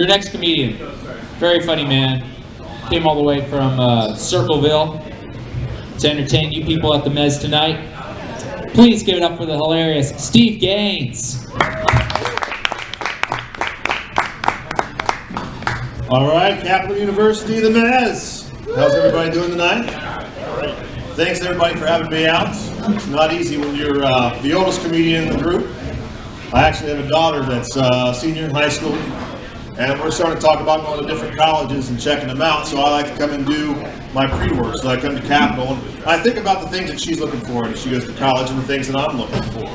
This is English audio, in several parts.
Your next comedian, very funny man, came all the way from Circleville to entertain you people at the Mezz tonight. Please give it up for the hilarious Steve Gaines. All right, Capital University, the Mezz. How's everybody doing tonight? Thanks everybody for having me out. It's not easy when you're the oldest comedian in the group. I actually have a daughter that's a senior in high school, and we're starting to talk about going to different colleges and checking them out, so I like to come and do my pre-work. So I come to Capital, and I think about the things that she's looking for as she goes to college and the things that I'm looking for.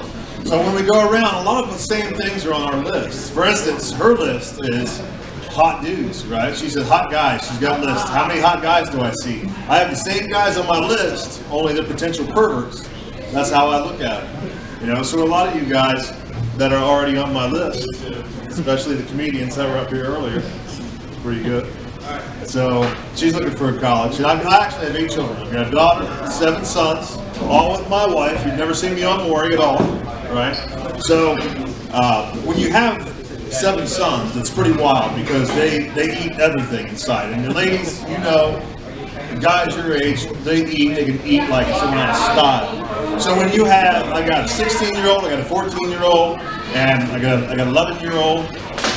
So when we go around, a lot of the same things are on our list. For instance, her list is hot dudes, right? She said hot guys. She's got a list. How many hot guys do I see? I have the same guys on my list, only they're potential perverts. That's how I look at it. You know, so a lot of you guys that are already on my list, especially the comedians that were up here earlier, it's pretty good. So she's looking for a college. And I actually have 8 children. I've got a daughter, 7 sons, all with my wife. You've never seen me on Maury at all, right? So when you have 7 sons, it's pretty wild because they eat everything inside. And the ladies, you know, the guys your age, they can eat like someone out of style. So when you have, I got a 16-year-old, I got a 14-year-old, and I got an 11-year-old,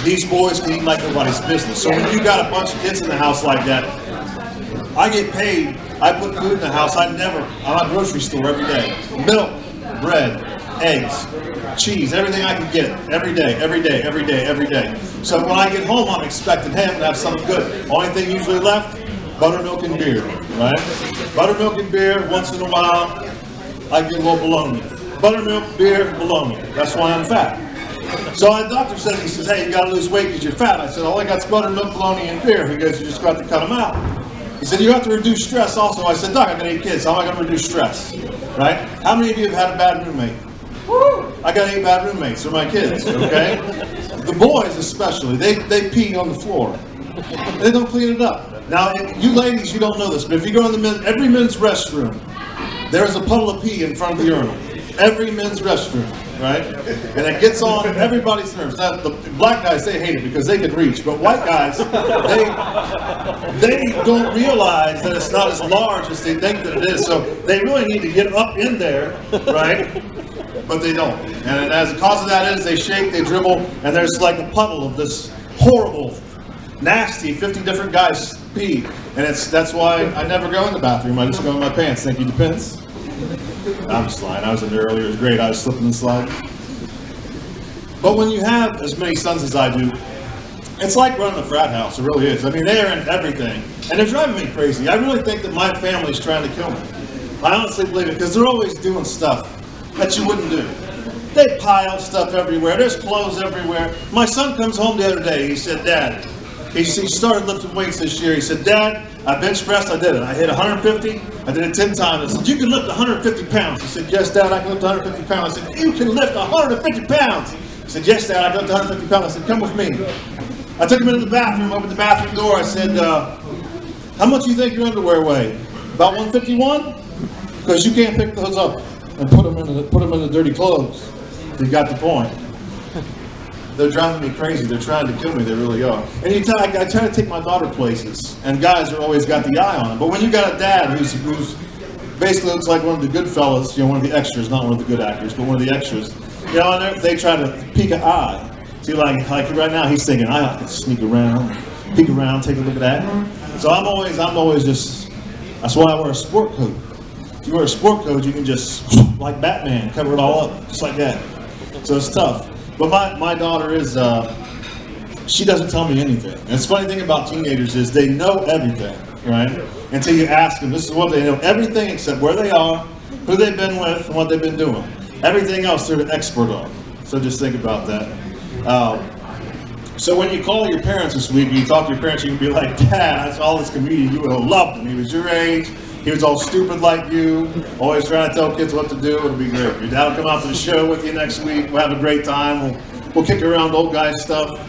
these boys can eat like nobody's business. So when you got a bunch of kids in the house like that, I get paid, I put food in the house, I'm at a grocery store every day. Milk, bread, eggs, cheese, everything I can get, every day. So when I get home, I'm expecting him to have something good. Only thing usually left, buttermilk and beer, right? Buttermilk and beer, once in a while, I get a little bologna. Buttermilk, beer, bologna. That's why I'm fat. So my doctor says, he says, hey, you gotta lose weight because you're fat. I said, all I got's buttermilk, bologna, and beer. He goes, you just got to cut them out. He said, you have to reduce stress also. I said, Doc, I got 8 kids. How am I gonna reduce stress, right? How many of you have had a bad roommate? I got 8 bad roommates. They're my kids, okay? The boys especially, they pee on the floor. They don't clean it up. Now, you ladies, you don't know this, but if you go in every men's restroom, there's a puddle of pee in front of the urinal. Every men's restroom, right? And it gets on everybody's nerves. Now, the black guys, they hate it because they can reach, but white guys, they don't realize that it's not as large as they think that it is, so they really need to get up in there, right? But they don't. And as the cause of that is, they shake, they dribble, and there's like a puddle of this horrible, nasty, 50 different guys pee. And that's why I never go in the bathroom. I just go in my pants. Thank you, depends. I'm just lying. I was in there earlier. It was great. I was slipping and sliding. But when you have as many sons as I do, it's like running a frat house. It really is. I mean, they're in everything. And they're driving me crazy. I really think that my family's trying to kill me. I honestly believe it because they're always doing stuff that you wouldn't do. They pile stuff everywhere. There's clothes everywhere. My son comes home the other day. He said, Dad, he started lifting weights this year. He said, Dad, I bench pressed. I did it. I hit 150. I did it 10 times. I said, you can lift 150 pounds. He said, yes, Dad, I can lift 150 pounds. I said, you can lift 150 pounds. He said, yes, Dad, I can lift 150 pounds. I said, come with me. I took him into the bathroom, opened the bathroom door. I said, how much do you think your underwear weigh? About 151? Because you can't pick those up and put them in the dirty clothes. You got the point. They're driving me crazy. They're trying to kill me. They really are. And I try to take my daughter places, and guys are always got the eye on them. But when you got a dad who's basically looks like one of the good fellas, you know, one of the extras, not one of the good actors, but one of the extras, you know, and they try to peek an eye. See, like right now, he's thinking, I have to sneak around, peek around, take a look at that. So I'm always just. That's why I wear a sport coat. If you wear a sport coat, you can just, like Batman, cover it all up, just like that. So it's tough. But my daughter is, she doesn't tell me anything. And the funny thing about teenagers is they know everything, right? Until you ask them, this is what they know, everything except where they are, who they've been with, and what they've been doing. Everything else they're an expert on. So just think about that. So when you call your parents this week, you talk to your parents, you can be like, Dad, I saw this comedian, you would have loved him. He was your age. He was all stupid like you, always trying to tell kids what to do. It'll be great. Your dad will come out to the show with you next week. We'll have a great time. We'll kick around old guy stuff.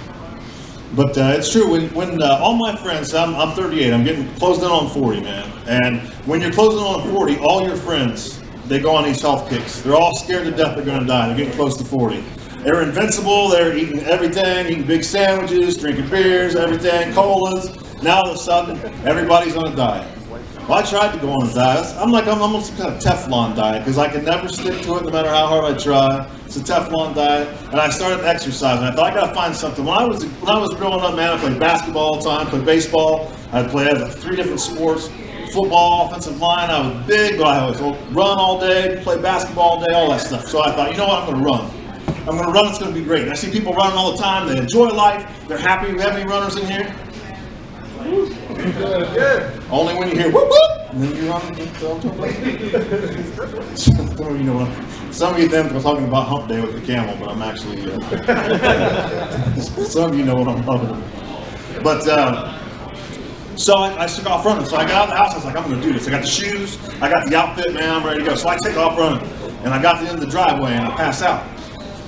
But it's true. When all my friends, I'm 38. I'm getting closing in on 40, man. And when you're closing in on 40, all your friends, they go on these health kicks. They're all scared to death they're going to die. They're getting close to 40. They were invincible. They were eating everything, eating big sandwiches, drinking beers, everything, colas. Now all of a sudden, everybody's on a diet. Well, I tried to go on a diet. I'm on some kind of Teflon diet because I can never stick to it no matter how hard I try. It's a Teflon diet, and I started exercising. I thought I gotta find something. When I was growing up, man, I played basketball all the time, played baseball. I played 3 different sports: football, offensive line. I was big, but I was run all day, play basketball all day, all that stuff. So I thought, you know what, I'm gonna run. I'm gonna run. It's gonna be great. And I see people running all the time. They enjoy life. They're happy. We have any runners in here? Good. Only when you hear whoop whoop, and then you run. Some of you then were talking about hump day with the camel, but I'm actually. Some of you know what I'm talking about. But so I took off running. So I got out of the house. I was like, I'm going to do this. I got the shoes. I got the outfit, man. I'm ready to go. So I take off running, and I got to the end of the driveway, and I pass out.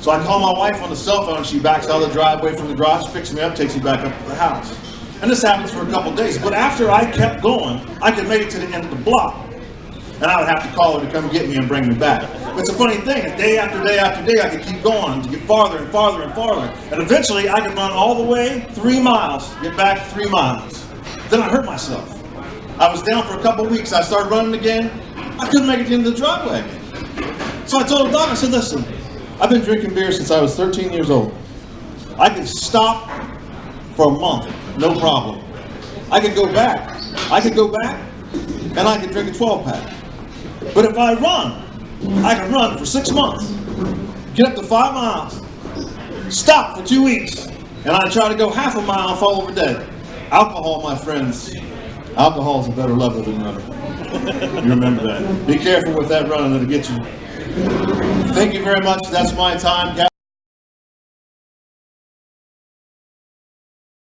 So I call my wife on the cell phone. She backs out of the driveway from the garage, picks me up, takes me back up to the house. And this happens for a couple days. But after I kept going, I could make it to the end of the block. And I would have to call her to come get me and bring me back. But it's a funny thing. Day after day after day, I could keep going to get farther and farther and farther. And eventually, I could run all the way 3 miles, get back 3 miles. Then I hurt myself. I was down for a couple weeks. I started running again. I couldn't make it to the end of the driveway again. So I told the doc, I said, listen, I've been drinking beer since I was 13 years old. I can stop for a month, no problem. I could go back. And I could drink a 12-pack. But if I run, I can run for 6 months, get up to 5 miles, stop for 2 weeks, and I try to go half a mile and fall over dead. Alcohol, my friends, alcohol is a better lover than running. You remember that. Be careful with that running, it'll get you. Thank you very much. That's my time.